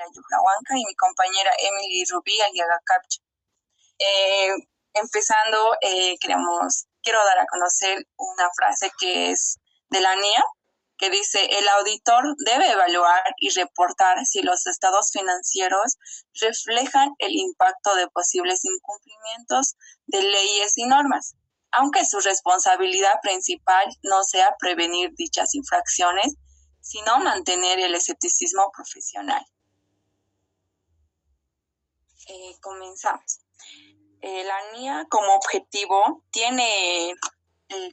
Camila Yuhlahuanca y mi compañera Emily Rubí Aliaga Capcha. Eh, Empezando, quiero dar a conocer una frase que es de la NIA, que dice: el auditor debe evaluar y reportar si los estados financieros reflejan el impacto de posibles incumplimientos de leyes y normas, aunque su responsabilidad principal no sea prevenir dichas infracciones, sino mantener el escepticismo profesional. Comenzamos. La NIA como objetivo tiene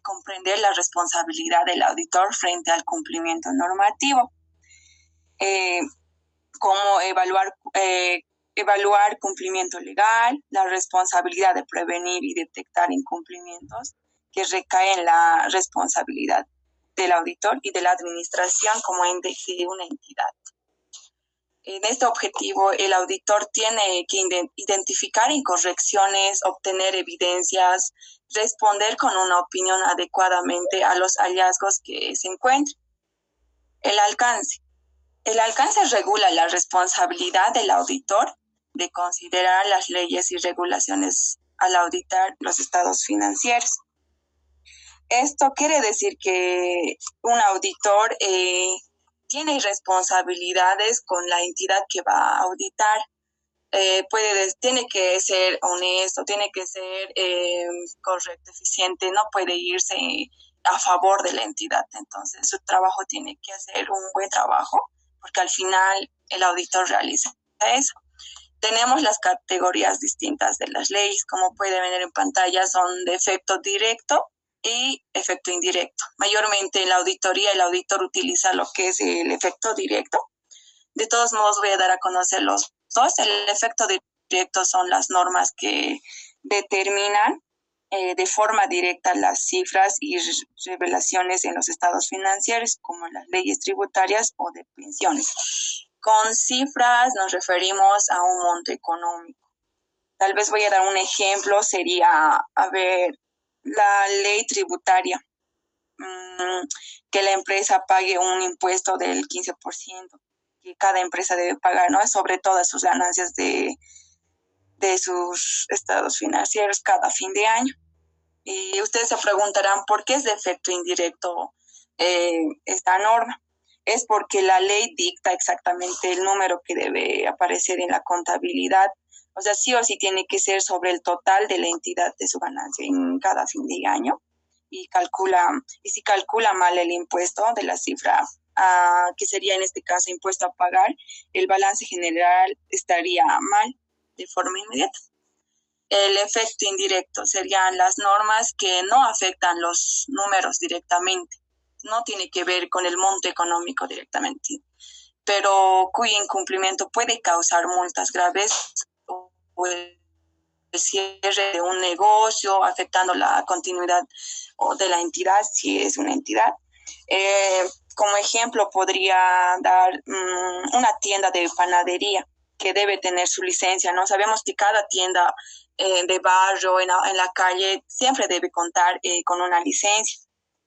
comprender la responsabilidad del auditor frente al cumplimiento normativo, como evaluar cumplimiento legal, la responsabilidad de prevenir y detectar incumplimientos, que recae en la responsabilidad del auditor y de la administración como ente de una entidad. En este objetivo, el auditor tiene que identificar incorrecciones, obtener evidencias, responder con una opinión adecuadamente a los hallazgos que se encuentren. El alcance. El alcance regula la responsabilidad del auditor de considerar las leyes y regulaciones al auditar los estados financieros. Esto quiere decir que un auditor tiene responsabilidades con la entidad que va a auditar. Tiene que ser honesto, tiene que ser correcto, eficiente, no puede irse a favor de la entidad. Entonces, su trabajo tiene que hacer un buen trabajo, porque al final el auditor realiza eso. Tenemos las categorías distintas de las leyes, como puede ver en pantalla, son de efecto directo y efecto indirecto. Mayormente en la auditoría el auditor utiliza lo que es el efecto directo. De todos modos voy a dar a conocer los dos. El efecto directo son las normas que determinan de forma directa las cifras y revelaciones en los estados financieros, como las leyes tributarias o de pensiones. Con cifras nos referimos a un monto económico. Tal vez voy a dar un ejemplo, sería, la ley tributaria, que la empresa pague un impuesto del 15%, que cada empresa debe pagar, ¿no? Sobre todas sus ganancias de sus estados financieros cada fin de año. Y ustedes se preguntarán por qué es de efecto indirecto esta norma. Es porque la ley dicta exactamente el número que debe aparecer en la contabilidad. O sea, sí o sí tiene que ser sobre el total de la entidad de su ganancia en cada fin de año. Y si calcula mal el impuesto de la cifra, que sería en este caso impuesto a pagar, el balance general estaría mal de forma inmediata. El efecto indirecto serían las normas que no afectan los números directamente, no tiene que ver con el monto económico directamente, pero cuyo incumplimiento puede causar multas graves o el cierre de un negocio, afectando la continuidad de la entidad, si es una entidad. Como ejemplo, podría dar una tienda de panadería que debe tener su licencia, ¿no? Sabemos que cada tienda de barrio, en la calle, siempre debe contar con una licencia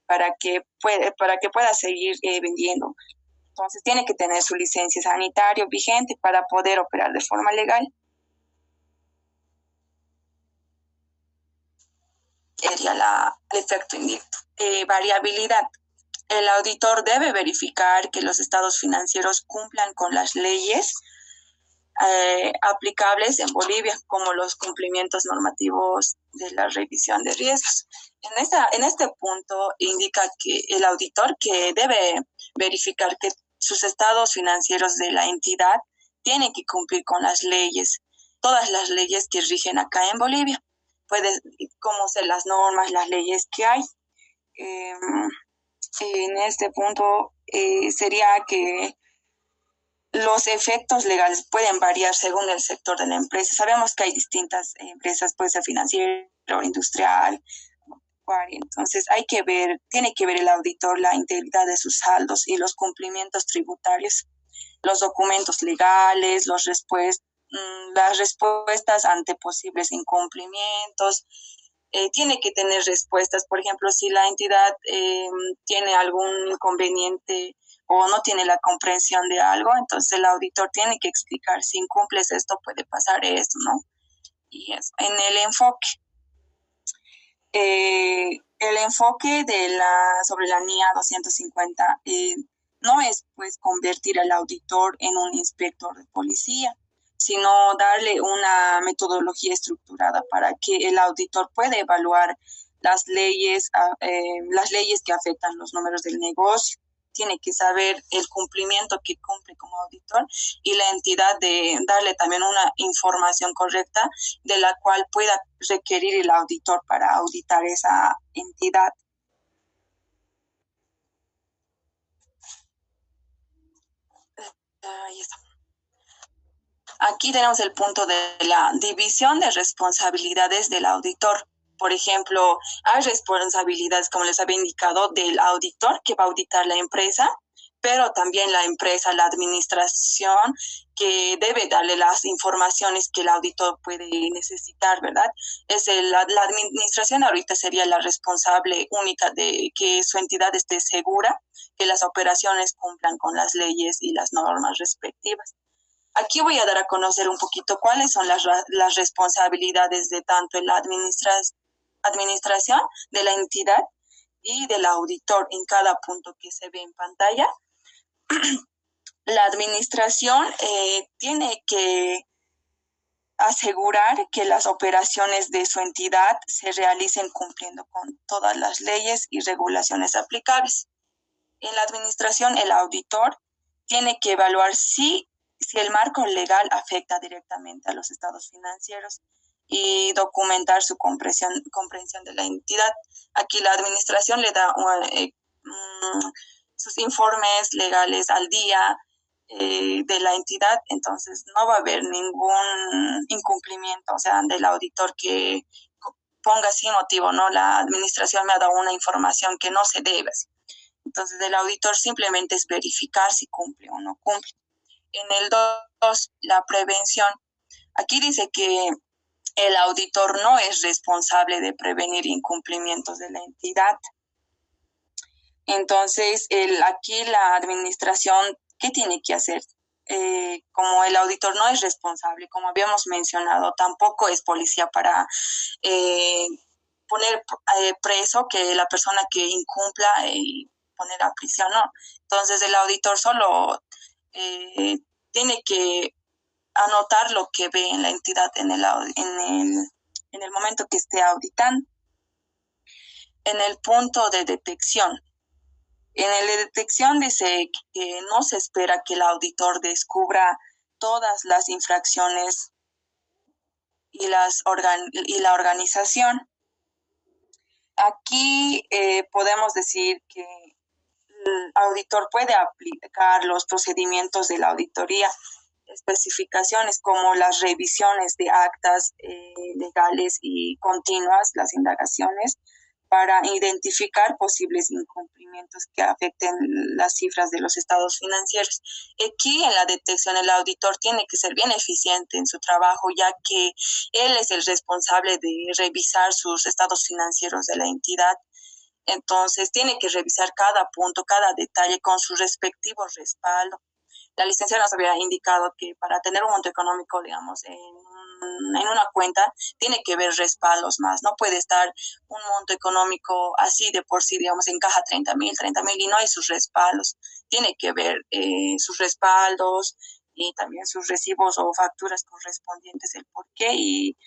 para que pueda seguir vendiendo. Entonces, tiene que tener su licencia sanitaria vigente para poder operar de forma legal. Sería el efecto indirecto. Variabilidad. El auditor debe verificar que los estados financieros cumplan con las leyes aplicables en Bolivia, como los cumplimientos normativos de la revisión de riesgos. En este punto indica que el auditor que debe verificar que sus estados financieros de la entidad tienen que cumplir con las leyes, todas las leyes que rigen acá en Bolivia, como ser las normas, las leyes que hay. En este punto sería que los efectos legales pueden variar según el sector de la empresa. Sabemos que hay distintas empresas, puede ser financiera o industrial. Entonces tiene que ver el auditor la integridad de sus saldos y los cumplimientos tributarios, los documentos legales, las respuestas ante posibles incumplimientos. Tiene que tener respuestas. Por ejemplo, si la entidad tiene algún inconveniente o no tiene la comprensión de algo, entonces el auditor tiene que explicar, si incumples esto puede pasar esto, ¿no? Y eso. En el enfoque sobre la NIA 250 no es pues convertir al auditor en un inspector de policía, sino darle una metodología estructurada para que el auditor pueda evaluar las leyes que afectan los números del negocio. Tiene que saber el cumplimiento que cumple como auditor y la entidad de darle también una información correcta de la cual pueda requerir el auditor para auditar esa entidad. Ahí está. Aquí tenemos el punto de la división de responsabilidades del auditor. Por ejemplo, hay responsabilidades, como les había indicado, del auditor que va a auditar la empresa, pero también la empresa, la administración, que debe darle las informaciones que el auditor puede necesitar, ¿verdad? La administración ahorita sería la responsable única de que su entidad esté segura, que las operaciones cumplan con las leyes y las normas respectivas. Aquí voy a dar a conocer un poquito cuáles son las responsabilidades de tanto la administración de la entidad y del auditor en cada punto que se ve en pantalla. La administración tiene que asegurar que las operaciones de su entidad se realicen cumpliendo con todas las leyes y regulaciones aplicables. En la administración, el auditor tiene que evaluar si el marco legal afecta directamente a los estados financieros y documentar su comprensión de la entidad. Aquí la administración le da sus informes legales al día de la entidad, entonces no va a haber ningún incumplimiento, o sea, del auditor que ponga sin motivo, ¿no? La administración me ha dado una información que no se debe. Entonces, el auditor simplemente es verificar si cumple o no cumple. En el 2, la prevención. Aquí dice que el auditor no es responsable de prevenir incumplimientos de la entidad. Entonces, aquí la administración, ¿qué tiene que hacer? Como el auditor no es responsable, como habíamos mencionado, tampoco es policía para poner preso que la persona que incumpla y poner a prisión, no. Entonces, el auditor solo tiene que anotar lo que ve en la entidad en el momento que esté auditando. En el punto de detección. En la detección dice que no se espera que el auditor descubra todas las infracciones y la organización. Aquí podemos decir que el auditor puede aplicar los procedimientos de la auditoría, especificaciones como las revisiones de actas legales y continuas, las indagaciones, para identificar posibles incumplimientos que afecten las cifras de los estados financieros. Aquí en la detección el auditor tiene que ser bien eficiente en su trabajo, ya que él es el responsable de revisar sus estados financieros de la entidad. Entonces tiene que revisar cada punto, cada detalle con su respectivo respaldo. La licenciada nos había indicado que para tener un monto económico, digamos, en una cuenta, tiene que ver respaldos más. No puede estar un monto económico así de por sí, digamos, en caja 30,000 y no hay sus respaldos. Tiene que ver sus respaldos y también sus recibos o facturas correspondientes, el por qué y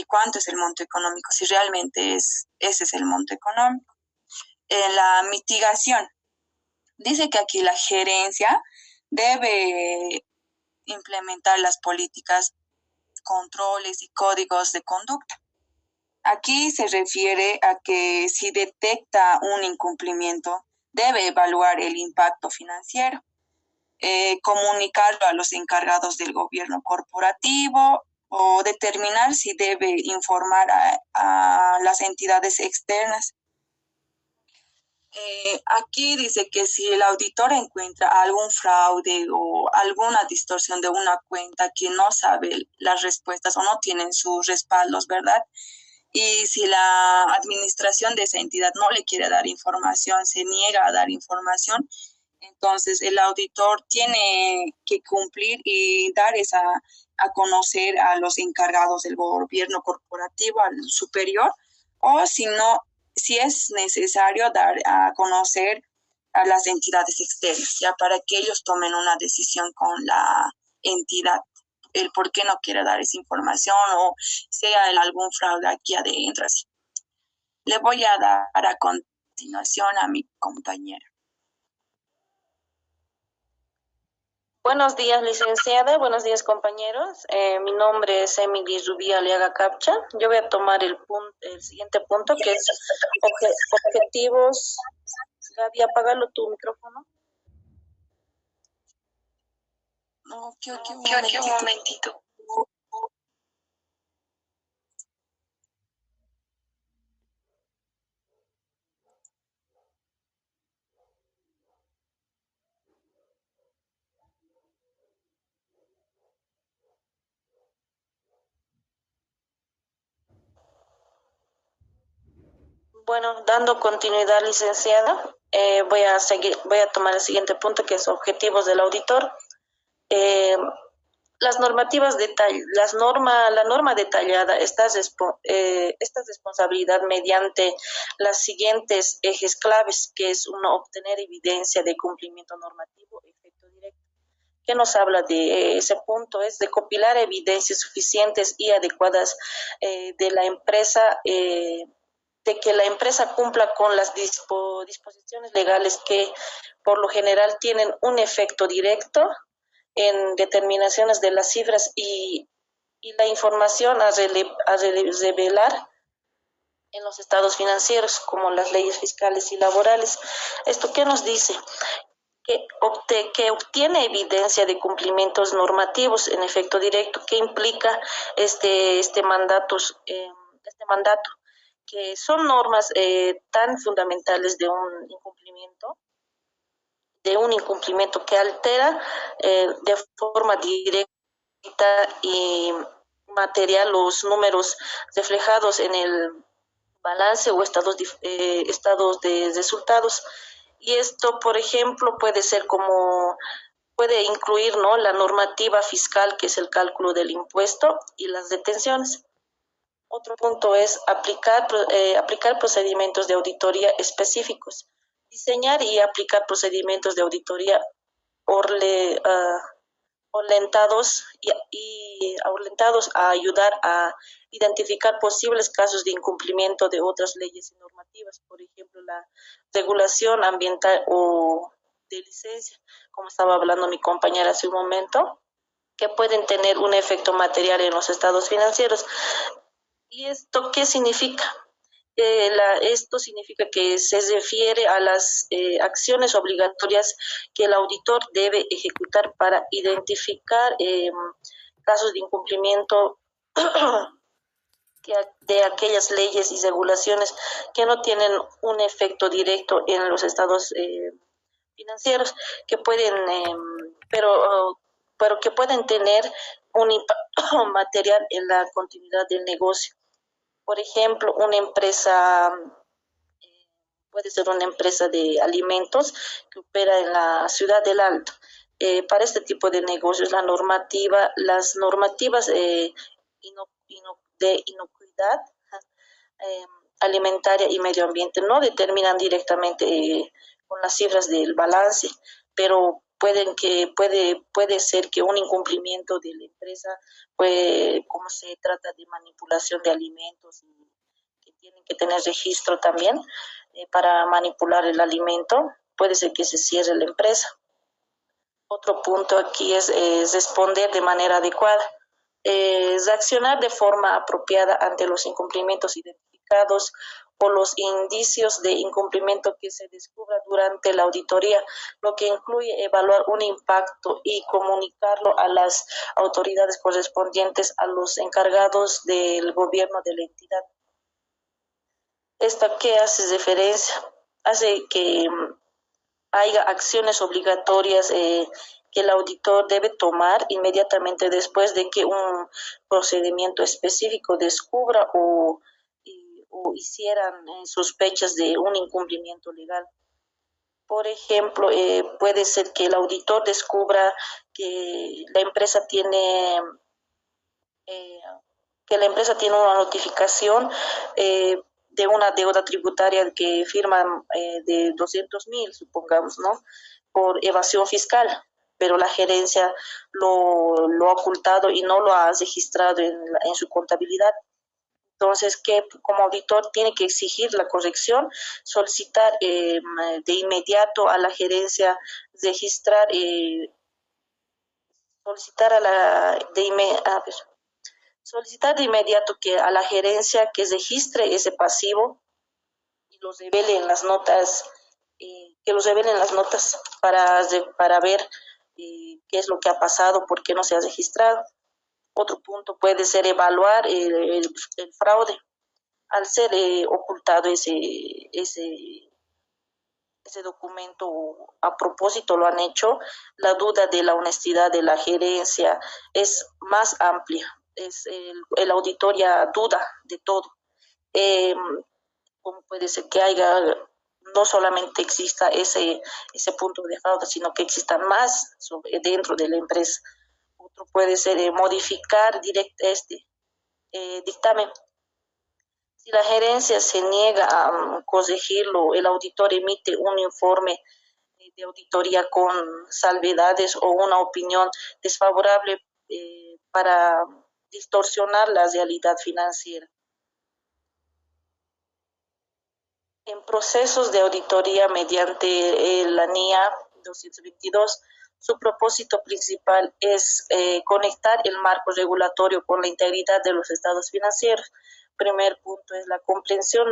cuánto es el monto económico, si realmente ese es el monto económico. La mitigación. Dice que aquí la gerencia debe implementar las políticas, controles y códigos de conducta. Aquí se refiere a que si detecta un incumplimiento, debe evaluar el impacto financiero, comunicarlo a los encargados del gobierno corporativo o determinar si debe informar a las entidades externas. Aquí dice que si el auditor encuentra algún fraude o alguna distorsión de una cuenta que no sabe las respuestas o no tienen sus respaldos, ¿verdad? Y si la administración de esa entidad no le quiere dar información, se niega a dar información, Entonces, el auditor tiene que cumplir y dar a conocer a los encargados del gobierno corporativo, al superior, o si no, si es necesario dar a conocer a las entidades externas, ya para que ellos tomen una decisión con la entidad, el por qué no quiere dar esa información o sea algún fraude aquí adentro. Así. Le voy a dar a continuación a mi compañera. Buenos días, licenciada. Buenos días, compañeros. Mi nombre es Emily Rubí Aliaga Capcha. Yo voy a tomar el siguiente punto, que es objetivos. Gaby, apágalo tu micrófono. No, que un momentito. Bueno, dando continuidad, licenciada, voy a tomar el siguiente punto, que es objetivos del auditor. Las normativas la norma detallada esta responsabilidad mediante las siguientes ejes claves, que es uno, obtener evidencia de cumplimiento normativo, efecto directo. ¿Qué nos habla de ese punto? Es de compilar evidencias suficientes y adecuadas de la empresa, de que la empresa cumpla con las disposiciones legales que por lo general tienen un efecto directo en determinaciones de las cifras y la información a revelar en los estados financieros, como las leyes fiscales y laborales. ¿Esto qué nos dice? Que obtiene evidencia de cumplimientos normativos en efecto directo. ¿Qué implica este mandato? Que son normas tan fundamentales de un incumplimiento que altera de forma directa y material los números reflejados en el balance o estados de resultados. Y esto, por ejemplo, puede incluir, ¿no?, la normativa fiscal, que es el cálculo del impuesto, y las detenciones. Otro punto es aplicar procedimientos de auditoría específicos, diseñar y aplicar procedimientos de auditoría orientados a ayudar a identificar posibles casos de incumplimiento de otras leyes y normativas, por ejemplo, la regulación ambiental o de licencia, como estaba hablando mi compañera hace un momento, que pueden tener un efecto material en los estados financieros. ¿Y esto qué significa? Esto significa que se refiere a las acciones obligatorias que el auditor debe ejecutar para identificar casos de incumplimiento de aquellas leyes y regulaciones que no tienen un efecto directo en los estados financieros, que pueden, pero que pueden tener un impacto material en la continuidad del negocio. Por ejemplo, una empresa puede ser una empresa de alimentos que opera en la ciudad del Alto. Para este tipo de negocios, las normativas de inocuidad eh, alimentaria y medio ambiente no determinan directamente con las cifras del balance, pero puede ser que un incumplimiento de la empresa, pues, como se trata de manipulación de alimentos, y que tienen que tener registro también para manipular el alimento, puede ser que se cierre la empresa. Otro punto aquí es responder de manera adecuada, reaccionar de forma apropiada ante los incumplimientos identificados o los indicios de incumplimiento que se descubra durante la auditoría, lo que incluye evaluar un impacto y comunicarlo a las autoridades correspondientes, a los encargados del gobierno de la entidad. ¿Esto qué hace referencia? Hace que haya acciones obligatorias que el auditor debe tomar inmediatamente después de que un procedimiento específico descubra o hicieran sospechas de un incumplimiento legal. Por ejemplo, puede ser que el auditor descubra que la empresa tiene eh, una notificación de una deuda tributaria que firman de 200.000, supongamos, ¿no? Por evasión fiscal, pero la gerencia lo ha ocultado y no lo ha registrado en su contabilidad. Entonces, que como auditor tiene que exigir la corrección, solicitar de inmediato a la gerencia, registrar, solicitar a la a ver, solicitar de inmediato que a la gerencia que registre ese pasivo y los revele en las notas, que los revele en las notas para ver qué es lo que ha pasado, por qué no se ha registrado. Otro punto puede ser evaluar el fraude. Al ser ocultado ese documento a propósito lo han hecho, la duda de la honestidad de la gerencia es más amplia. El auditor ya duda de todo. Eh, ¿Cómo puede ser que haya, no solamente exista ese punto de fraude, sino que existan más dentro de la empresa? Otro puede ser modificar dictamen. Si la gerencia se niega a corregirlo, el auditor emite un informe de auditoría con salvedades o una opinión desfavorable para distorsionar la realidad financiera. En procesos de auditoría mediante la NIA 222, su propósito principal es conectar el marco regulatorio con la integridad de los estados financieros. Primer punto es la comprensión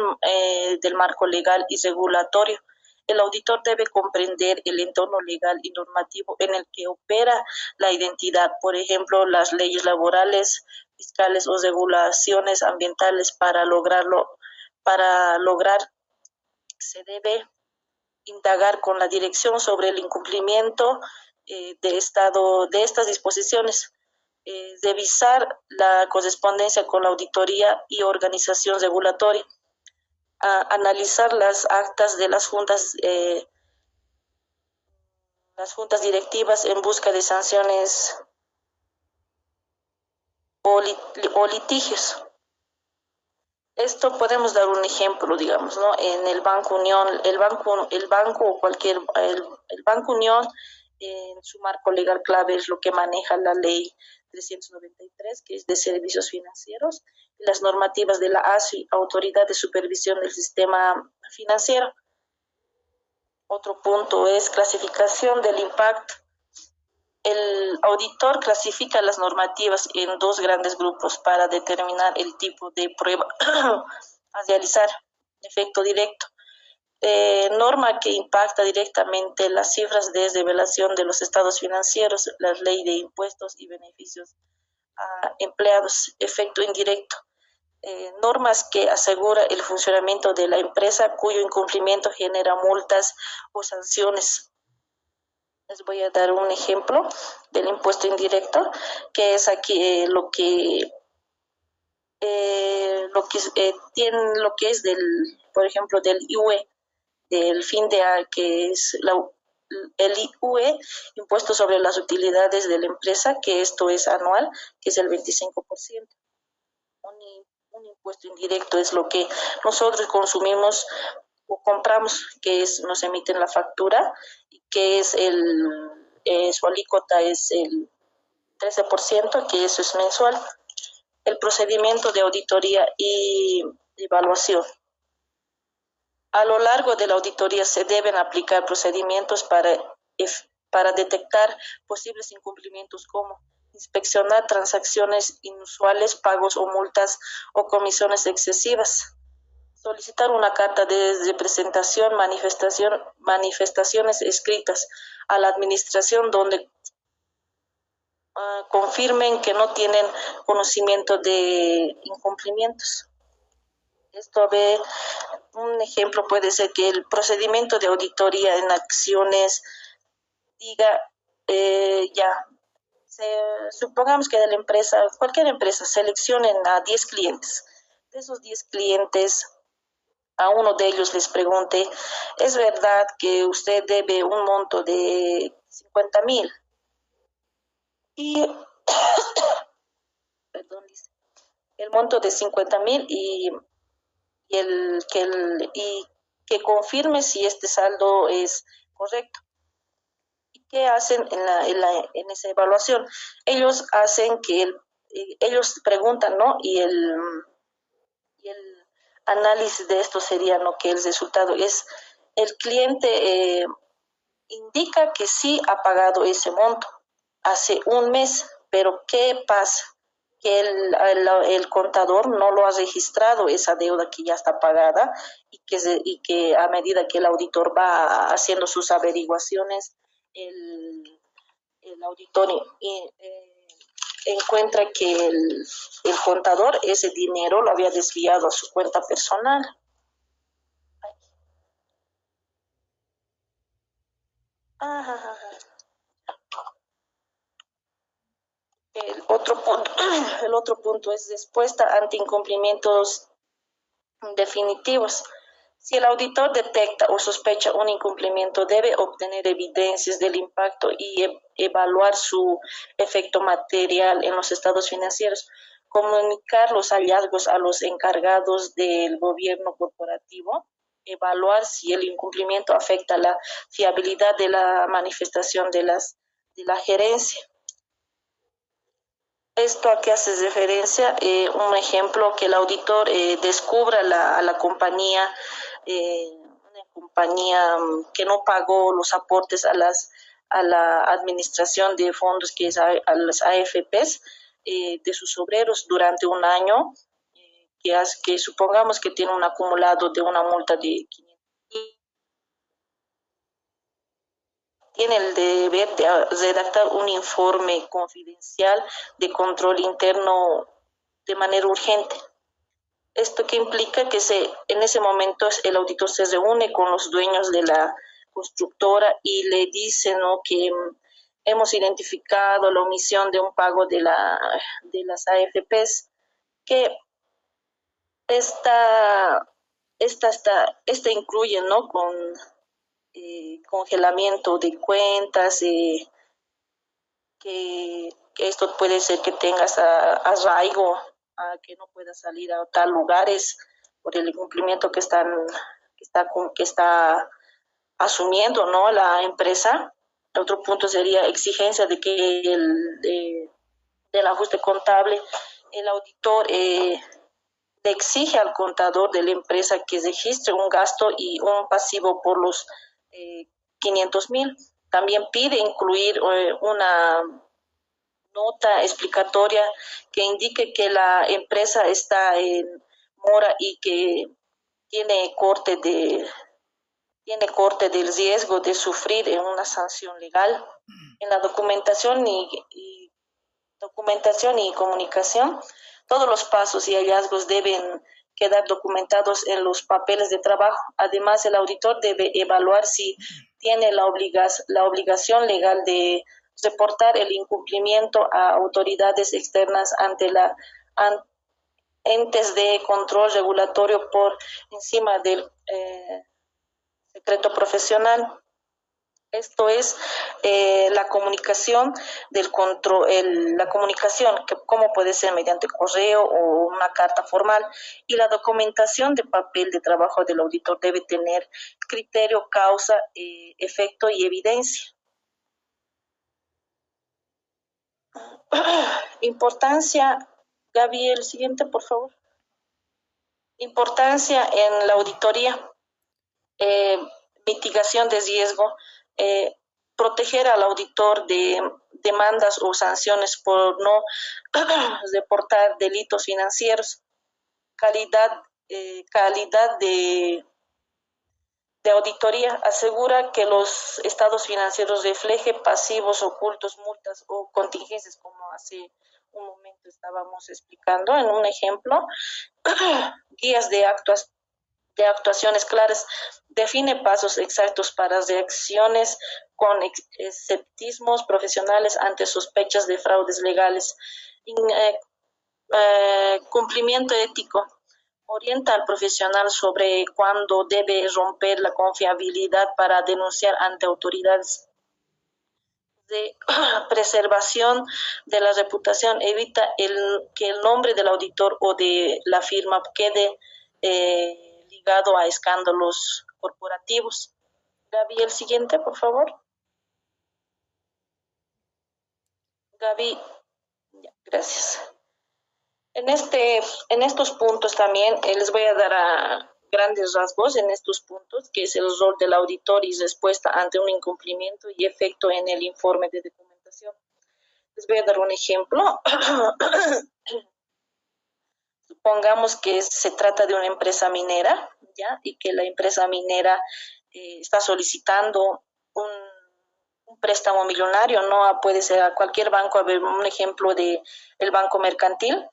del marco legal y regulatorio. El auditor debe comprender el entorno legal y normativo en el que opera la entidad, por ejemplo, las leyes laborales, fiscales o regulaciones ambientales. Para lograr se debe indagar con la dirección sobre el incumplimiento de estas disposiciones, revisar la correspondencia con la auditoría y organización regulatoria, analizar las actas de las juntas directivas en busca de sanciones o litigios. Esto podemos dar un ejemplo, digamos, ¿no? En el Banco Unión, el banco o el Banco Unión, en su marco legal clave es lo que maneja la ley 393, que es de servicios financieros, y las normativas de la ASFI, Autoridad de Supervisión del Sistema Financiero. Otro punto es clasificación del impacto. El auditor clasifica las normativas en dos grandes grupos para determinar el tipo de prueba a realizar. Efecto directo. Norma que impacta directamente las cifras de revelación de los estados financieros, la ley de impuestos y beneficios a empleados. Efecto indirecto. Normas que asegura el funcionamiento de la empresa cuyo incumplimiento genera multas o sanciones. Les voy a dar un ejemplo del impuesto indirecto, que es aquí lo que es por ejemplo, del IUE, del fin de que es el IUE, impuesto sobre las utilidades de la empresa, que esto es anual, que es el 25%. Un impuesto indirecto es lo que nosotros consumimos o compramos, nos emiten la factura, y que es su alícuota es el 13%, que eso es mensual. El procedimiento de auditoría y evaluación. A lo largo de la auditoría se deben aplicar procedimientos para detectar posibles incumplimientos, como inspeccionar transacciones inusuales, pagos o multas o comisiones excesivas, solicitar una carta de representación, manifestaciones escritas a la administración donde confirmen que no tienen conocimiento de incumplimientos. Un ejemplo puede ser que el procedimiento de auditoría en acciones diga, supongamos que de la empresa, cualquier empresa, seleccionen a 10 clientes. De esos 10 clientes, a uno de ellos les pregunte, ¿es verdad que usted debe un monto de 50.000? Y, perdón, dice, el monto de 50.000 y que confirme si este saldo es correcto. ¿Y qué hacen en esa evaluación? Ellos hacen ellos preguntan, ¿no? Y el análisis de esto sería, ¿no? Que el resultado es, el cliente indica que sí ha pagado ese monto hace un mes, pero ¿qué pasa? Que el contador no lo ha registrado esa deuda que ya está pagada y que a medida que el auditor va haciendo sus averiguaciones, el auditor encuentra que el contador ese dinero lo había desviado a su cuenta personal. Ajá. El otro punto es respuesta ante incumplimientos definitivos. Si el auditor detecta o sospecha un incumplimiento, debe obtener evidencias del impacto y evaluar su efecto material en los estados financieros, comunicar los hallazgos a los encargados del gobierno corporativo, evaluar si el incumplimiento afecta la fiabilidad de la manifestación de la gerencia. ¿Esto a qué hace referencia? Un ejemplo, que el auditor descubra a la compañía, una compañía que no pagó los aportes a la administración de fondos, que es a las AFPs, de sus obreros durante un año, que supongamos que tiene un acumulado de una multa de 500. Tiene el deber de redactar un informe confidencial de control interno de manera urgente. Esto que implica que en ese momento el auditor se reúne con los dueños de la constructora y le dice, ¿no?, que hemos identificado la omisión de un pago de las AFPs, que esta incluye, ¿no?, con congelamiento de cuentas, que esto puede ser que tengas arraigo, a que no puedas salir a tal lugares por el incumplimiento que está asumiendo, ¿no?, la empresa. Otro punto sería exigencia de que del ajuste contable, el auditor le exige al contador de la empresa que registre un gasto y un pasivo por los 500.000. También pide incluir una nota explicatoria que indique que la empresa está en mora y que tiene corte del riesgo de sufrir una sanción legal. En la documentación y comunicación, todos los pasos y hallazgos deben quedar documentados en los papeles de trabajo. Además, el auditor debe evaluar si tiene la obligación legal de reportar el incumplimiento a autoridades externas ante entes de control regulatorio por encima del secreto profesional. Esto es la comunicación del control, la comunicación, que cómo puede ser mediante correo o una carta formal, y la documentación de papel de trabajo del auditor debe tener criterio, causa, efecto y evidencia. Importancia, Gaby, el siguiente, por favor. Importancia en la auditoría. Mitigación de riesgo, proteger al auditor de demandas o sanciones por no reportar delitos financieros, calidad de auditoría, asegura que los estados financieros reflejen pasivos ocultos, multas o contingencias, como hace un momento estábamos explicando en un ejemplo. Guías de actuaciones claras, define pasos exactos para reacciones con escepticismos profesionales ante sospechas de fraudes legales. Cumplimiento ético, orienta al profesional sobre cuándo debe romper la confiabilidad para denunciar ante autoridades de preservación de la reputación, evita que el nombre del auditor o de la firma quede ligado a escándalos corporativos. Gaby, el siguiente, por favor. Gaby, ya, gracias. En estos puntos también les voy a dar a grandes rasgos en estos puntos, que es el rol del auditor y respuesta ante un incumplimiento y efecto en el informe de documentación. Les voy a dar un ejemplo. Supongamos que se trata de una empresa minera, ¿ya? Y que la empresa minera está solicitando un préstamo millonario, no puede ser a cualquier banco, a ver, un ejemplo de el Banco Mercantil,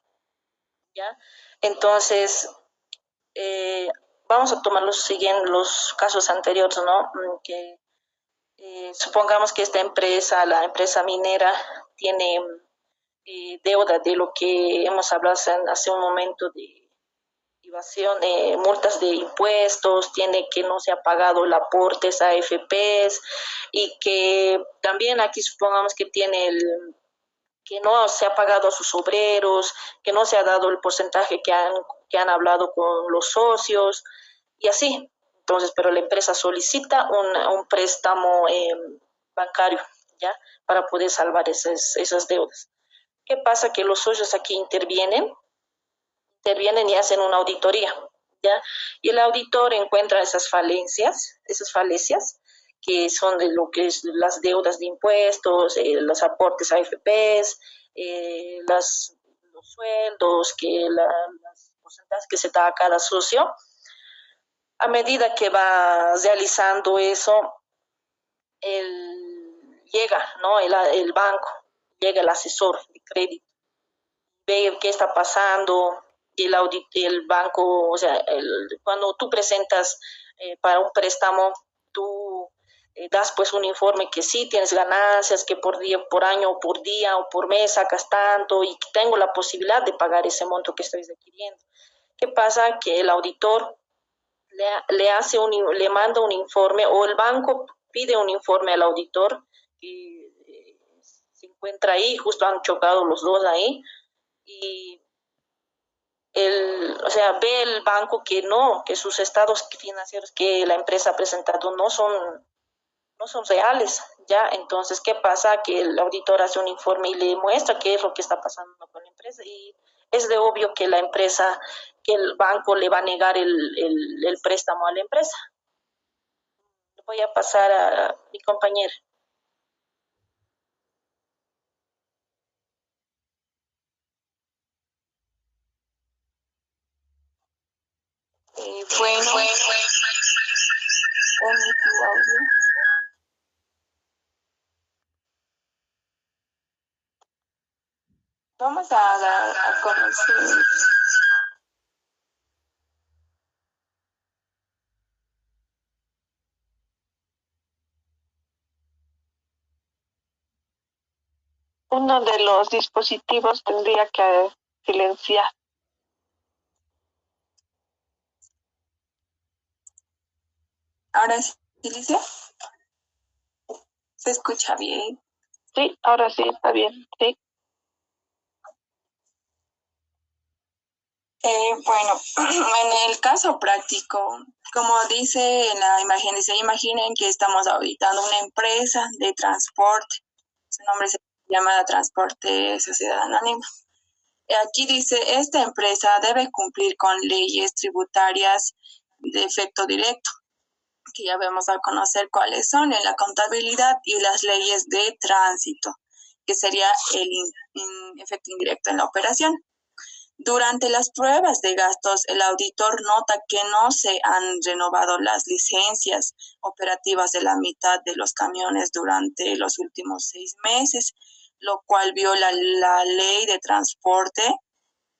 ¿ya? Entonces, vamos a tomar los casos anteriores, ¿no? Que supongamos que esta empresa, la empresa minera, tiene deuda de lo que hemos hablado hace un momento de evasión, multas de impuestos, tiene que no se ha pagado el aportes a AFPs y que también aquí supongamos que tiene que no se ha pagado a sus obreros, que no se ha dado el porcentaje que han hablado con los socios y así. Entonces, pero la empresa solicita un préstamo bancario, ¿ya? Para poder salvar esas deudas. ¿Qué pasa? Que los socios aquí intervienen y hacen una auditoría, ¿ya? Y el auditor encuentra esas falencias, que son de lo que es las deudas de impuestos, los aportes a AFPs, los sueldos, las porcentajes que se da a cada socio. A medida que va realizando eso, llega, ¿no? El banco, llega el asesor de crédito, ve qué está pasando, y el banco, o sea, cuando tú presentas para un préstamo, tú das pues un informe que sí tienes ganancias, que por día, por año, por día o por mes sacas tanto y que tengo la posibilidad de pagar ese monto que estoy adquiriendo. ¿Qué pasa? Que el auditor le manda un informe o el banco pide un informe al auditor que se encuentra ahí, justo han chocado los dos ahí, y o sea, ve el banco que no, que sus estados financieros que la empresa ha presentado no son reales, ¿ya? Entonces, ¿qué pasa? Que el auditor hace un informe y le muestra qué es lo que está pasando con la empresa y es de obvio que que el banco le va a negar el préstamo a la empresa. Voy a pasar a mi compañera. Bueno, en tu audio. Vamos a conocer. Uno de los dispositivos tendría que silenciar. Ahora sí, Alicia, ¿se escucha bien? Sí, ahora sí está bien, sí. Bueno, en el caso práctico, como dice en la imagen, dice, imaginen que estamos auditando una empresa de transporte, su nombre se llama Transporte Sociedad Anónima. Aquí dice, esta empresa debe cumplir con leyes tributarias de efecto directo, que ya vamos a conocer cuáles son en la contabilidad, y las leyes de tránsito, que sería el efecto indirecto en la operación. Durante las pruebas de gastos, el auditor nota que no se han renovado las licencias operativas de la mitad de los camiones durante los últimos 6 meses, lo cual viola la ley de transporte.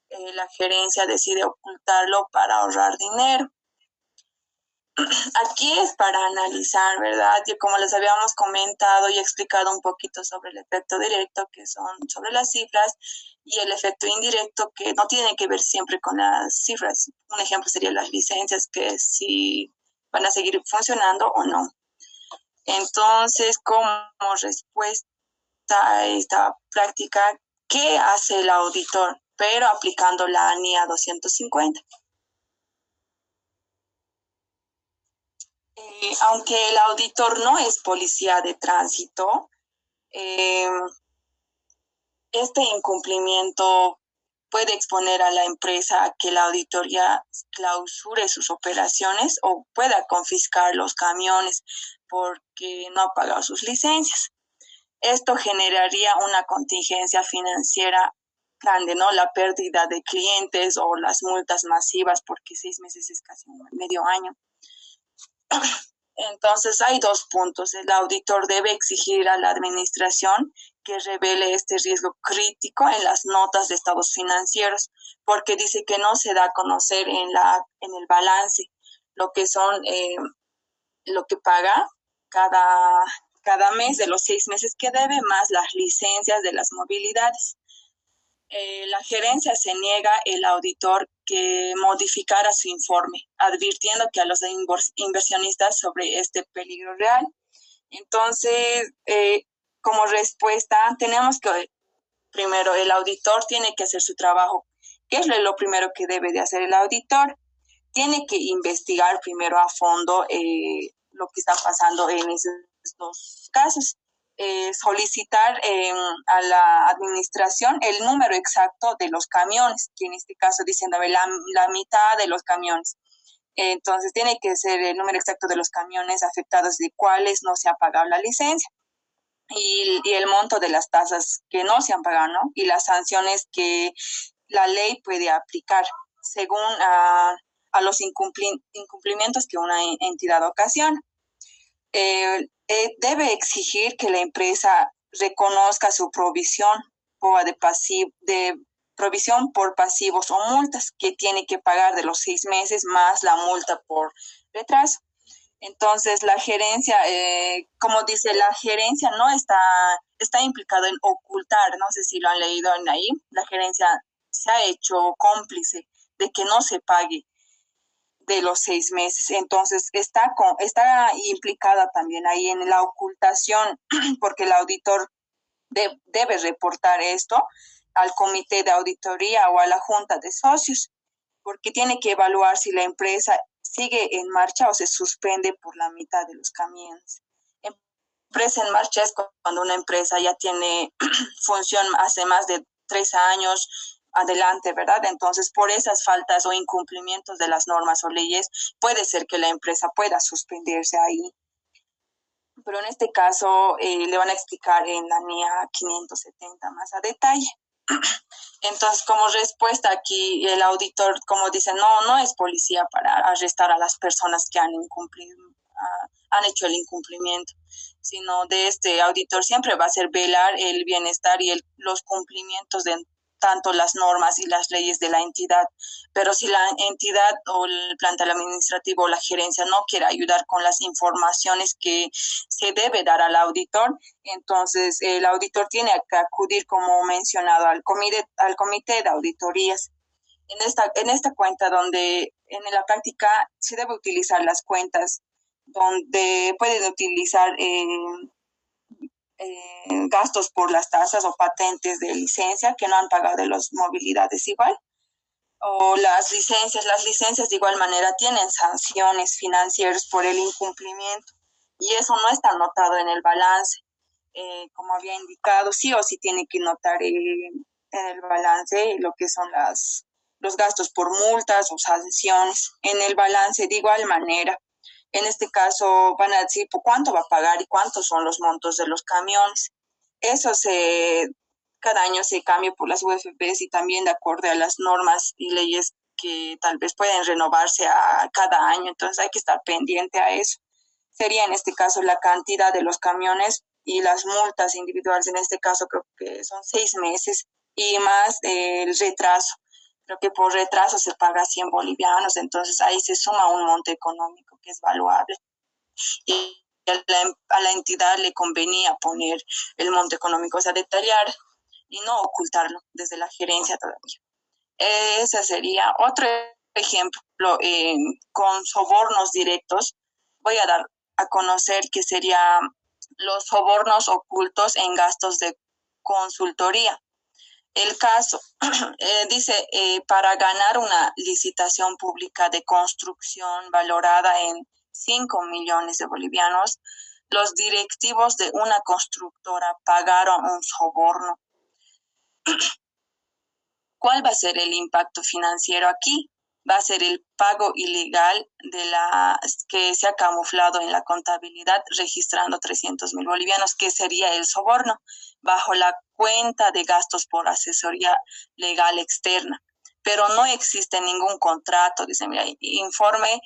La gerencia decide ocultarlo para ahorrar dinero. Aquí es para analizar, ¿verdad? Y como les habíamos comentado y explicado un poquito sobre el efecto directo, que son sobre las cifras, y el efecto indirecto, que no tiene que ver siempre con las cifras. Un ejemplo sería las licencias, que si van a seguir funcionando o no. Entonces, como respuesta a esta práctica, ¿qué hace el auditor? Pero aplicando la NIA 250. Aunque el auditor no es policía de tránsito, eh, este incumplimiento puede exponer a la empresa a que la auditoría clausure sus operaciones o pueda confiscar los camiones porque no ha pagado sus licencias. Esto generaría una contingencia financiera grande, ¿no? La pérdida de clientes o las multas masivas, porque 6 meses es casi medio año. Entonces hay dos puntos. El auditor debe exigir a la administración que revele este riesgo crítico en las notas de estados financieros, porque dice que no se da a conocer en el balance lo que son lo que paga cada mes de los 6 meses que debe, más las licencias de las movilidades. La gerencia se niega el auditor que modificara su informe, advirtiendo que a los inversionistas sobre este peligro real. Entonces, como respuesta, tenemos que, primero, el auditor tiene que hacer su trabajo. ¿Qué es lo primero que debe de hacer el auditor? Tiene que investigar primero a fondo lo que está pasando en esos dos casos. Solicitar a la administración el número exacto de los camiones, que en este caso diciéndome la mitad de los camiones. Entonces tiene que ser el número exacto de los camiones afectados de cuáles no se ha pagado la licencia y el monto de las tasas que no se han pagado, ¿no? Y las sanciones que la ley puede aplicar según a los incumplimientos que una entidad ocasiona. Debe exigir que la empresa reconozca su provisión de provisión por pasivos o multas que tiene que pagar de los 6 meses más la multa por retraso. Entonces, la gerencia, como dice, la gerencia no está implicada en ocultar, no sé si lo han leído en ahí, la gerencia se ha hecho cómplice de que no se pague de los 6 meses. Entonces, está implicada también ahí en la ocultación, porque el auditor debe reportar esto al comité de auditoría o a la junta de socios, porque tiene que evaluar si la empresa sigue en marcha o se suspende por la mitad de los camiones. Empresa en marcha es cuando una empresa ya tiene función hace más de 3 años adelante, ¿verdad? Entonces, por esas faltas o incumplimientos de las normas o leyes, puede ser que la empresa pueda suspenderse ahí. Pero en este caso le van a explicar en la NIA 570 más a detalle. Entonces, como respuesta aquí, el auditor, como dice, no es policía para arrestar a las personas que han incumplido, han hecho el incumplimiento, sino de este auditor siempre va a ser velar el bienestar y los cumplimientos de tanto las normas y las leyes de la entidad. Pero si la entidad o el plantel administrativo o la gerencia no quiere ayudar con las informaciones que se debe dar al auditor, entonces el auditor tiene que acudir, como mencionado, al comité de auditorías. En esta cuenta donde en la práctica se debe utilizar las cuentas donde pueden utilizar gastos por las tasas o patentes de licencia que no han pagado de las movilidades igual, o las licencias de igual manera tienen sanciones financieras por el incumplimiento y eso no está anotado en el balance. Como había indicado, sí o sí tiene que notar en el balance lo que son los gastos por multas o sanciones en el balance de igual manera. En este caso van a decir cuánto va a pagar y cuántos son los montos de los camiones. Eso cada año se cambia por las UFPs y también de acuerdo a las normas y leyes que tal vez pueden renovarse a cada año. Entonces hay que estar pendiente a eso. Sería en este caso la cantidad de los camiones y las multas individuales. En este caso creo que son 6 meses y más el retraso creo que por retraso se paga 100 bolivianos, entonces ahí se suma un monto económico que es valuable. Y a la entidad le convenía poner el monto económico, o sea, detallar y no ocultarlo desde la gerencia todavía. Ese sería otro ejemplo. Con sobornos directos, voy a dar a conocer que serían los sobornos ocultos en gastos de consultoría. El caso dice, para ganar una licitación pública de construcción valorada en 5 millones de bolivianos, los directivos de una constructora pagaron un soborno. ¿Cuál va a ser el impacto financiero aquí? Va a ser el pago ilegal de que se ha camuflado en la contabilidad registrando 300.000 bolivianos, que sería el soborno, bajo la cuenta de gastos por asesoría legal externa. Pero no existe ningún contrato, dice, mira, informe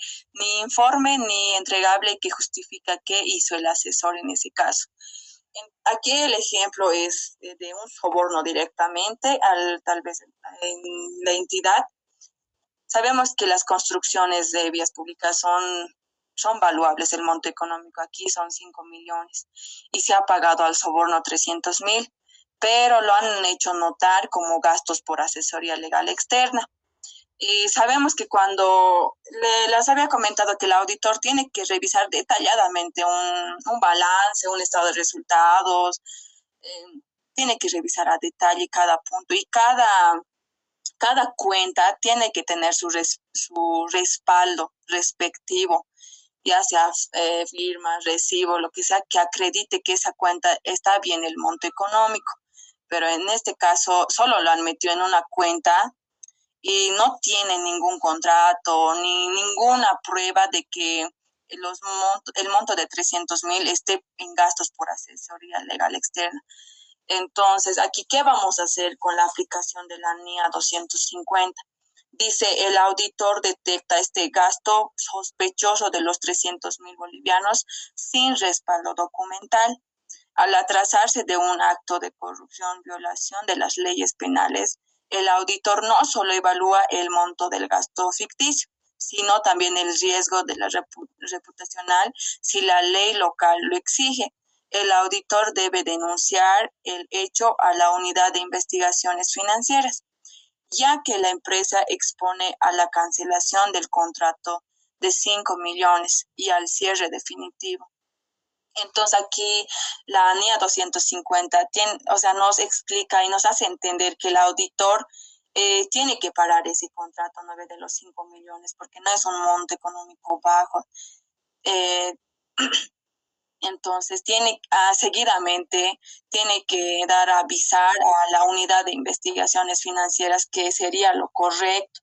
ni entregable que justifica qué hizo el asesor en ese caso. Aquí el ejemplo es de un soborno directamente tal vez en la entidad. Sabemos que las construcciones de vías públicas son valuables, el monto económico aquí son 5 millones y se ha pagado al soborno 300.000, pero lo han hecho notar como gastos por asesoría legal externa. Y sabemos que cuando les había comentado que el auditor tiene que revisar detalladamente un balance, un estado de resultados, tiene que revisar a detalle cada punto y cada cuenta tiene que tener su respaldo respectivo, ya sea firma, recibo, lo que sea, que acredite que esa cuenta está bien el monto económico. Pero en este caso solo lo han metido en una cuenta y no tiene ningún contrato ni ninguna prueba de que el monto de 300.000 esté en gastos por asesoría legal externa. Entonces, aquí, ¿qué vamos a hacer con la aplicación de la NIA 250? Dice, el auditor detecta este gasto sospechoso de los 300.000 bolivianos sin respaldo documental. Al atrasarse de un acto de corrupción, violación de las leyes penales, el auditor no solo evalúa el monto del gasto ficticio, sino también el riesgo de la reputacional si la ley local lo exige. El auditor debe denunciar el hecho a la unidad de investigaciones financieras, ya que la empresa expone a la cancelación del contrato de 5 millones y al cierre definitivo. Entonces aquí la NIA 250 nos explica y nos hace entender que el auditor tiene que parar ese contrato 9 de los 5 millones porque no es un monto económico bajo. Entonces seguidamente tiene que avisar a la unidad de investigaciones financieras que sería lo correcto.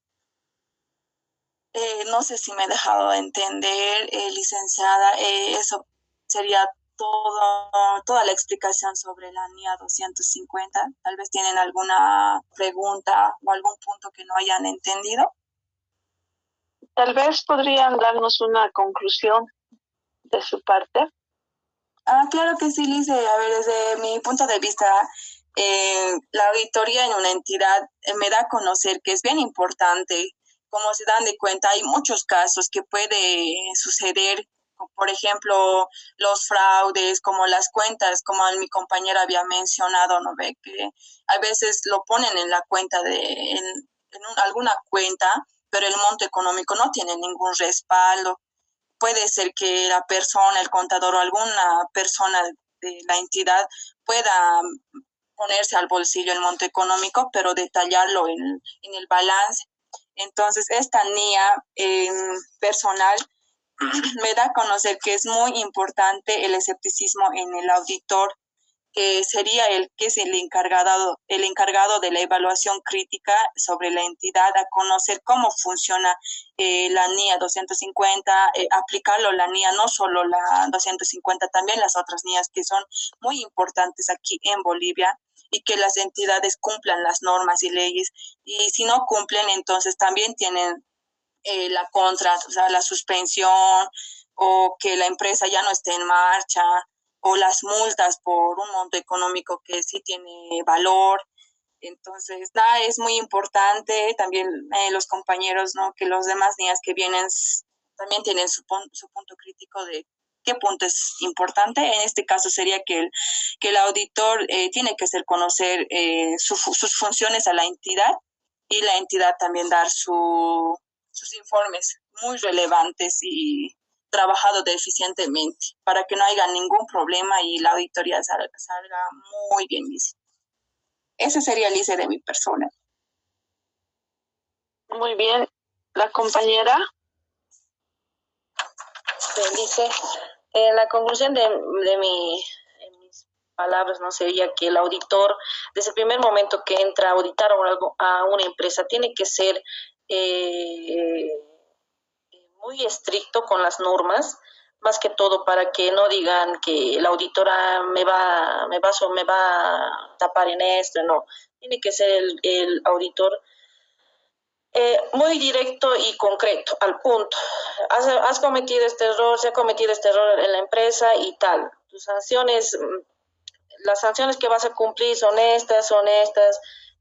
No sé si me he dejado de entender, licenciada, eso sería toda la explicación sobre la NIA 250. Tal vez tienen alguna pregunta o algún punto que no hayan entendido. Tal vez podrían darnos una conclusión de su parte. Claro que sí, Lice. A ver, desde mi punto de vista, la auditoría en una entidad me da a conocer que es bien importante. Como se dan de cuenta, hay muchos casos que puede suceder, por ejemplo, los fraudes, como las cuentas, como mi compañera había mencionado, ¿no ve? Que a veces lo ponen en la cuenta alguna cuenta, pero el monto económico no tiene ningún respaldo. Puede ser que la persona, el contador o alguna persona de la entidad pueda ponerse al bolsillo el monto económico, pero detallarlo en el balance. Entonces, esta NIA personal me da a conocer que es muy importante el escepticismo en el auditor, que sería que es el encargado de la evaluación crítica sobre la entidad, a conocer cómo funciona la NIA 250, aplicarlo la NIA, no solo la 250, también las otras NIAs que son muy importantes aquí en Bolivia, y que las entidades cumplan las normas y leyes, y si no cumplen, entonces también tienen la contra, o sea, la suspensión, o que la empresa ya no esté en marcha, o las multas por un monto económico que sí tiene valor. Entonces, nada, es muy importante también los compañeros, ¿no? Que los demás días que vienen también tienen su punto crítico de qué punto es importante. En este caso sería que el auditor tiene que hacer conocer sus funciones a la entidad y la entidad también dar sus informes muy relevantes y trabajado eficientemente para que no haya ningún problema y la auditoría salga muy bien lisa. Ese sería el ICE de mi persona. Muy bien. La compañera. Dice, la conclusión de mis palabras no sería que el auditor, desde el primer momento que entra a auditar a una empresa, tiene que ser muy estricto con las normas, más que todo para que no digan que la auditora me va a tapar en esto, no. Tiene que ser el auditor muy directo y concreto, al punto. Has cometido este error, se ha cometido este error en la empresa y tal. Tus sanciones, las sanciones que vas a cumplir son estas,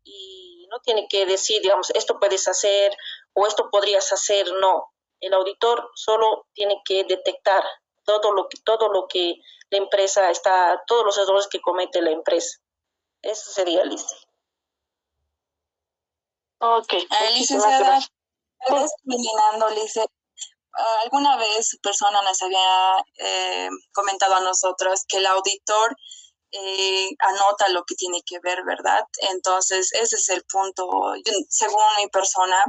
y no tiene que decir, digamos, esto puedes hacer o esto podrías hacer, no. El auditor solo tiene que detectar todo lo que la empresa está, todos los errores que comete la empresa. Eso sería, Lice. Ok, licenciada, tal vez terminando, Lice, alguna vez su persona nos había comentado a nosotros que el auditor anota lo que tiene que ver, ¿verdad? Entonces, ese es el punto. Según mi persona,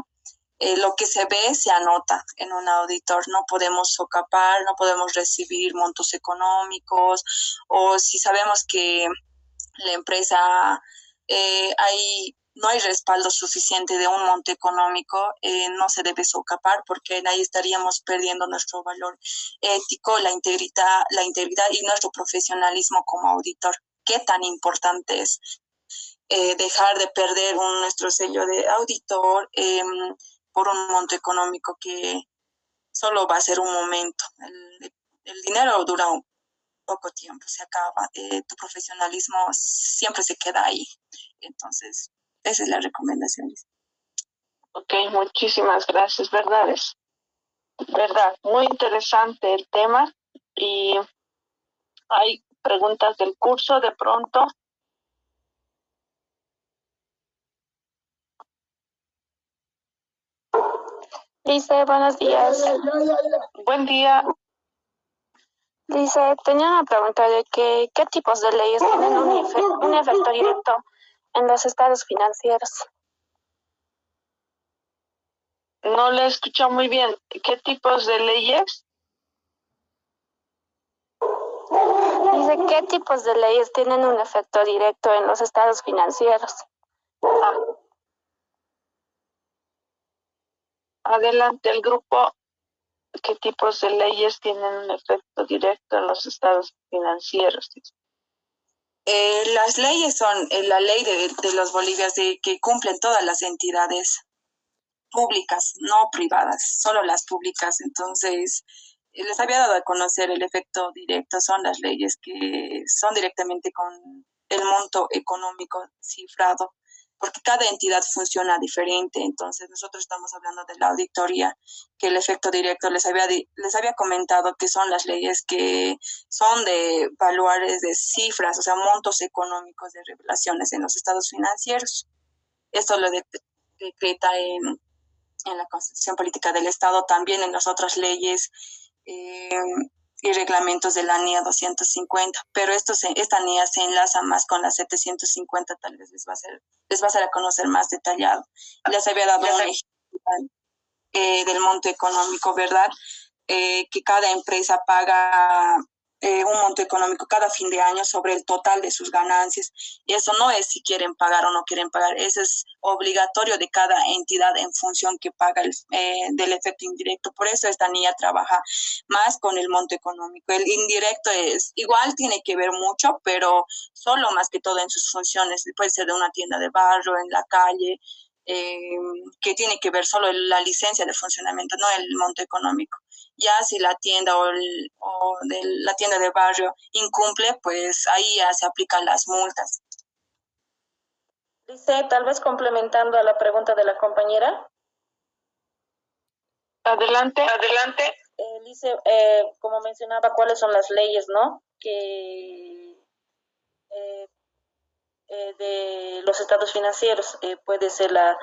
lo que se ve se anota en un auditor. No podemos socapar, no podemos recibir montos económicos, o si sabemos que la empresa no hay respaldo suficiente de un monto económico, no se debe socapar porque ahí estaríamos perdiendo nuestro valor ético, la integridad y nuestro profesionalismo como auditor. ¿Qué tan importante es dejar de perder nuestro sello de auditor por un monto económico que solo va a ser un momento? El dinero dura poco tiempo, se acaba, tu profesionalismo siempre se queda ahí. Entonces, esa es la recomendación. Ok, muchísimas gracias, verdad, muy interesante el tema y hay preguntas del curso de pronto. Lice, buenos días. Buen día. Lice, tenía una pregunta de qué tipos de leyes tienen un efecto directo en los estados financieros. No le escucho muy bien. ¿Qué tipos de leyes? Dice, ¿qué tipos de leyes tienen un efecto directo en los estados financieros? Adelante, el grupo. ¿Qué tipos de leyes tienen un efecto directo en los estados financieros? Las leyes son la ley de los bolivianos que cumplen todas las entidades públicas, no privadas, solo las públicas. Entonces, les había dado a conocer el efecto directo, son las leyes que son directamente con el monto económico cifrado, porque cada entidad funciona diferente. Entonces, nosotros estamos hablando de la auditoría, que el efecto directo les había comentado que son las leyes que son de valores de cifras, o sea, montos económicos de revelaciones en los estados financieros. Esto lo decreta en la Constitución Política del Estado, también en las otras leyes y reglamentos de la NIA 250, pero esta NIA se enlaza más con la 750, tal vez les va a hacer a conocer más detallado. Les había dado un ejemplo del monto económico, ¿verdad? Que cada empresa paga un monto económico cada fin de año sobre el total de sus ganancias. Y eso no es si quieren pagar o no quieren pagar, eso es obligatorio de cada entidad en función que paga del efecto indirecto. Por eso esta niña trabaja más con el monto económico. El indirecto es igual, tiene que ver mucho, pero solo más que todo en sus funciones. Puede ser de una tienda de barrio, en la calle, que tiene que ver solo la licencia de funcionamiento, no el monto económico. Ya si la tienda la tienda de barrio incumple, pues ahí ya se aplican las multas. Lice, tal vez complementando a la pregunta de la compañera. Adelante. Lice, como mencionaba, ¿cuáles son las leyes, no? Que de los estados financieros. Puede ser la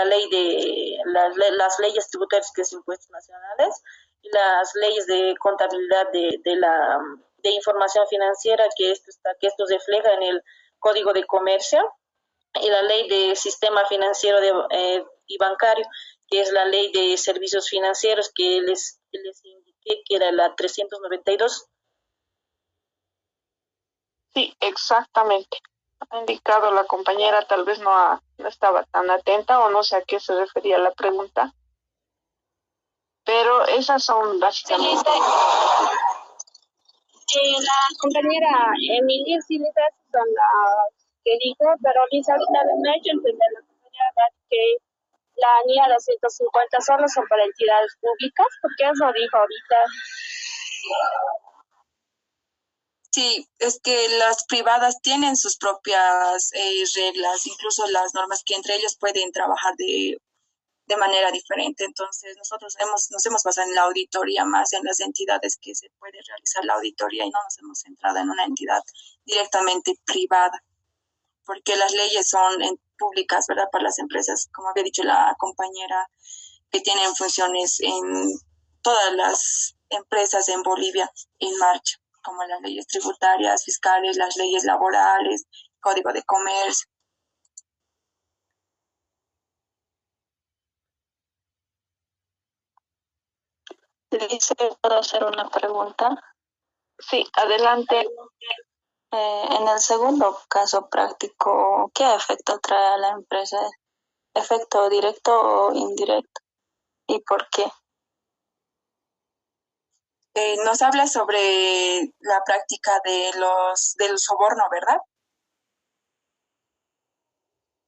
ley de las leyes tributarias, que es impuestos nacionales, y las leyes de contabilidad de información financiera, que esto refleja en el Código de Comercio, y la ley de sistema financiero y bancario, que es la ley de servicios financieros que les indiqué, que era la 392. Sí, exactamente. Ha indicado la compañera, tal vez no estaba tan atenta o no sé a qué se refería la pregunta, pero esas son básicamente. La compañera Emilia sí, esas son las que dijo, pero Lisa ahorita me ha hecho entender la compañera que la NIA 250 solo son para entidades públicas, porque eso dijo ahorita. Sí, es que las privadas tienen sus propias reglas, incluso las normas que entre ellos pueden trabajar de manera diferente. Entonces, nosotros nos hemos basado en la auditoría más en las entidades que se puede realizar la auditoría y no nos hemos centrado en una entidad directamente privada, porque las leyes son públicas, ¿verdad? Para las empresas, como había dicho la compañera, que tienen funciones en todas las empresas en Bolivia en marcha, como las leyes tributarias, fiscales, las leyes laborales, código de comercio. Dice, ¿puedo hacer una pregunta? Sí, adelante. En el segundo caso práctico, ¿qué efecto trae a la empresa? ¿Efecto directo o indirecto? ¿Y por qué? Nos habla sobre la práctica del soborno, ¿verdad?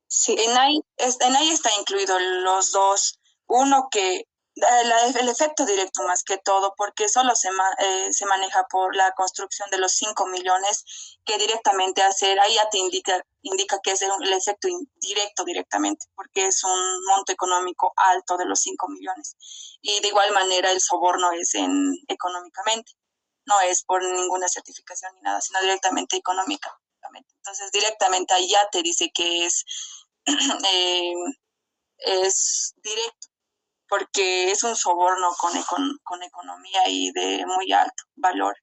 Sí. En ahí está incluido los dos. Uno que el efecto directo más que todo, porque solo se maneja por la construcción de los 5 millones que directamente hacer, ahí ya te indica que es el efecto indirecto directamente, porque es un monto económico alto de los 5 millones. Y de igual manera el soborno es económicamente, no es por ninguna certificación ni nada, sino directamente económicamente. Entonces directamente ahí ya te dice que eh, es directo, porque es un soborno con economía y de muy alto valor.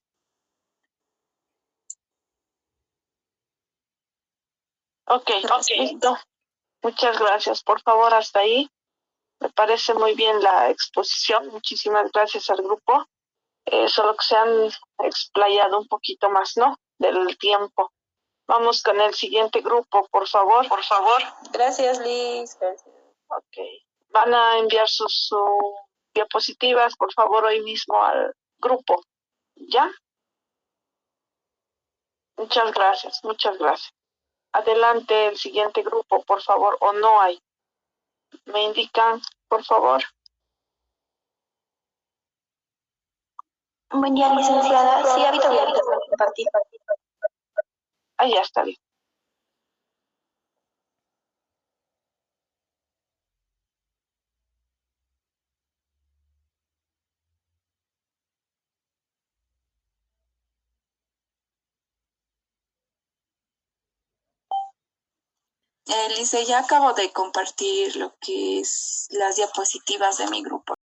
Ok, listo. Muchas gracias. Por favor, hasta ahí. Me parece muy bien la exposición. Muchísimas gracias al grupo. Solo que se han explayado un poquito más, ¿no? Del tiempo. Vamos con el siguiente grupo, por favor. Gracias, Liz. Gracias. Ok. Van a enviar sus diapositivas, por favor, hoy mismo al grupo. ¿Ya? Muchas gracias. Adelante el siguiente grupo, por favor, o no hay. Me indican, por favor. Buen día, licenciada. Sí, ahorita voy a compartir. Ahí ya está bien. Lice, ya acabo de compartir lo que es las diapositivas de mi grupo.